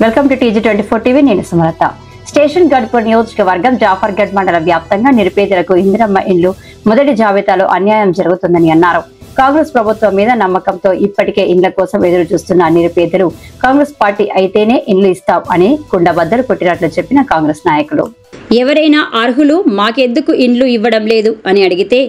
Welcome to TG24 TV. నేను Sumalatha. Station గడ్పూర్ నియోజకవర్గం జాఫర్గఢ్ మండల వ్యాప్తంగా నిరుపేదలకు ఇందిరమ్మ ఇళ్లు మొదటి జాబితాలో అన్యాయం జరుగుతుందని అన్నారు. కాంగ్రెస్ ప్రభుత్వం మీద నమ్మకంతో ఇప్పటికే ఇండ్ల కోసం ఎదురు చూస్తున్న నిరుపేదలు కాంగ్రెస్ పార్టీ అయితేనే ఇళ్లు ఇస్తాం అని కుండబద్దలు కొట్టినట్లు చెప్పిన కాంగ్రెస్ నాయకులు, ఎవరైనా అర్హులు మాకెందుకు ఇండ్లు ఇవ్వడం లేదు అని అడిగితే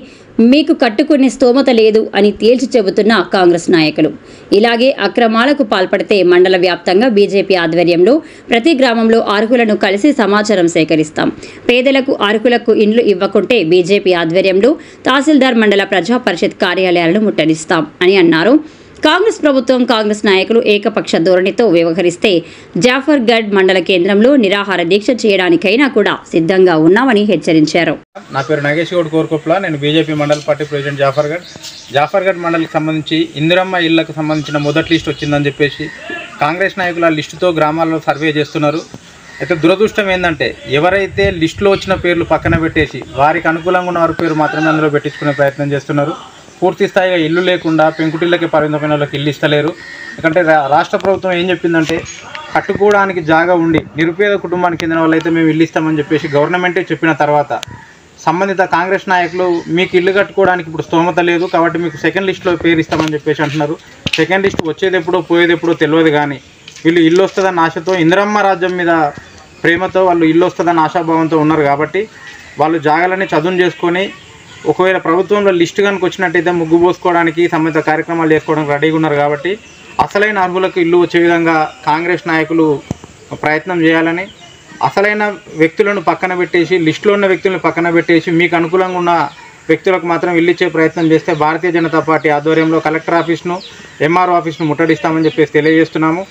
మీకు కట్టుకునే స్తోమత లేదు అని తేల్చి చెబుతున్న కాంగ్రెస్ నాయకులు, ఇలాగే అక్రమాలకు పాల్పడితే మండల వ్యాప్తంగా బీజేపీ ఆధ్వర్యంలో ప్రతి గ్రామంలో అర్హులను కలిసి సమాచారం సేకరిస్తాం. పేదలకు అర్హులకు ఇండ్లు ఇవ్వకుంటే బీజేపీ ఆధ్వర్యంలో తహసీల్దార్ మండల ప్రజా పరిషత్ కార్యాలయాలను ముట్టడిస్తాం అని అన్నారు. కాంగ్రెస్ ప్రభుత్వం, కాంగ్రెస్ నాయకులు ఏకపక్ష ధోరణితో వ్యవహరిస్తే జాఫర్గఢ్ మండల కేంద్రంలో నిరాహార దీక్ష చేయడానికైనా కూడా సిద్ధంగా ఉన్నామని హెచ్చరించారు. నా పేరు నాగేష్ గౌడ్ కోరుకొప్ల. నేను బీజేపీ మండల పార్టీ ప్రెసిడెంట్ జాఫర్గఢ్ మండలికి సంబంధించి ఇందిరమ్మ ఇళ్లకు సంబంధించిన మొదటి లిస్ట్ వచ్చిందని చెప్పేసి కాంగ్రెస్ నాయకులు ఆ లిస్టుతో గ్రామాల్లో సర్వే చేస్తున్నారు. అయితే దురదృష్టం ఏంటంటే ఎవరైతే లిస్టులో వచ్చిన పేర్లు పక్కన పెట్టేసి వారికి అనుకూలంగా ఉన్న వారి పేరు మాత్రమే అందులో పెట్టించుకునే ప్రయత్నం చేస్తున్నారు. పూర్తి స్థాయిగా ఇల్లు లేకుండా పెంకుటిళ్ళకి పరిమితమైన వాళ్ళకి ఇల్లు ఇస్తలేరు. ఎందుకంటే రాష్ట్ర ప్రభుత్వం ఏం చెప్పిందంటే కట్టుకోవడానికి జాగా ఉండి నిరుపేద కుటుంబానికి చెందిన వాళ్ళైతే మేము ఇల్లు ఇస్తామని చెప్పేసి గవర్నమెంటే చెప్పిన తర్వాత సంబంధిత కాంగ్రెస్ నాయకులు మీకు ఇల్లు కట్టుకోవడానికి ఇప్పుడు స్తోమత లేదు కాబట్టి మీకు సెకండ్ లిస్టులో పేరు ఇస్తామని చెప్పేసి అంటున్నారు. సెకండ్ లిస్ట్ వచ్చేది ఎప్పుడో పోయేది ఎప్పుడో తెలియదు. కానీ వీళ్ళు ఇల్లు వస్తుందన్న ఆశతో, ఇందిరమ్మ రాజ్యం మీద ప్రేమతో వాళ్ళు ఇల్లు వస్తుందన్న ఆశాభావంతో ఉన్నారు. కాబట్టి వాళ్ళు జాగాలని చదును చేసుకొని ఒకవేళ ప్రభుత్వంలో లిస్టు కనుక వచ్చినట్టయితే ముగ్గు పోసుకోవడానికి సంబంధిత కార్యక్రమాలు చేసుకోవడానికి రెడీగా ఉన్నారు. కాబట్టి అసలైన అర్హులకు ఇల్లు వచ్చే విధంగా కాంగ్రెస్ నాయకులు ప్రయత్నం చేయాలని, అసలైన వ్యక్తులను పక్కన పెట్టేసి లిస్టులో ఉన్న వ్యక్తులను పక్కన పెట్టేసి మీకు అనుకూలంగా ఉన్న వ్యక్తులకు మాత్రం ఇల్లు ఇచ్చే ప్రయత్నం చేస్తే భారతీయ జనతా పార్టీ ఆధ్వర్యంలో కలెక్టర్ ఆఫీస్ను, MRO ఆఫీస్ను ముట్టడిస్తామని చెప్పేసి తెలియజేస్తున్నాము.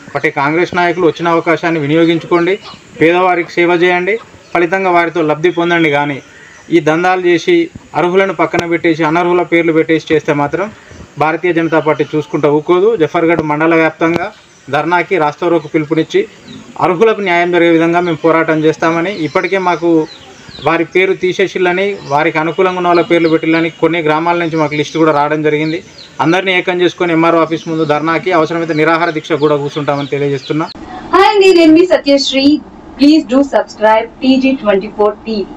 కాబట్టి కాంగ్రెస్ నాయకులు వచ్చిన అవకాశాన్ని వినియోగించుకోండి, పేదవారికి సేవ చేయండి, ఫలితంగా వారితో లబ్ధి పొందండి. కానీ ఈ దందాలు చేసి అర్హులను పక్కన పెట్టేసి అనర్హుల పేర్లు పెట్టేసి చేస్తే మాత్రం భారతీయ జనతా పార్టీ చూసుకుంటూ ఊకోదు. జాఫర్గఢ్ మండల వ్యాప్తంగా ధర్నాకి, రాస్తారోకు పిలుపునిచ్చి అర్హులకు న్యాయం జరిగే విధంగా మేము పోరాటం చేస్తామని, ఇప్పటికే మాకు వారి పేరు తీసేసిల్లని, వారికి అనుకూలంగా ఉన్న వాళ్ళ పేర్లు పెట్టిల్లని కొన్ని గ్రామాల నుంచి మాకు లిస్టు కూడా రావడం జరిగింది. అందరినీ ఏకం చేసుకొని MRO ఆఫీస్ ముందు ధర్నాకి, అవసరమైతే నిరాహార దీక్ష కూడా కూర్చుంటామని తెలియజేస్తున్నా. హాయ్ అండి, నేను మీ సత్యశ్రీ. Please do subscribe TG24 TV.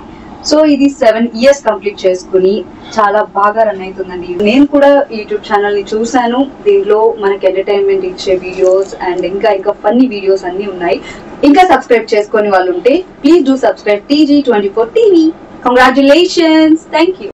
So ఇది 7 years కంప్లీట్ చేసుకుని చాలా బాగా రన్ అవుతుందండి. నేను కూడా యూట్యూబ్ ఛానల్ ని చూసాను. దీంట్లో మనకి ఎంటర్టైన్మెంట్ ఇచ్చే వీడియోస్ అండ్ ఇంకా ఫన్నీ వీడియోస్ అన్ని ఉన్నాయి. ఇంకా సబ్స్క్రైబ్ చేసుకుని వాళ్ళు ఉంటే please do subscribe TG24 TV. Congratulations. Thank you.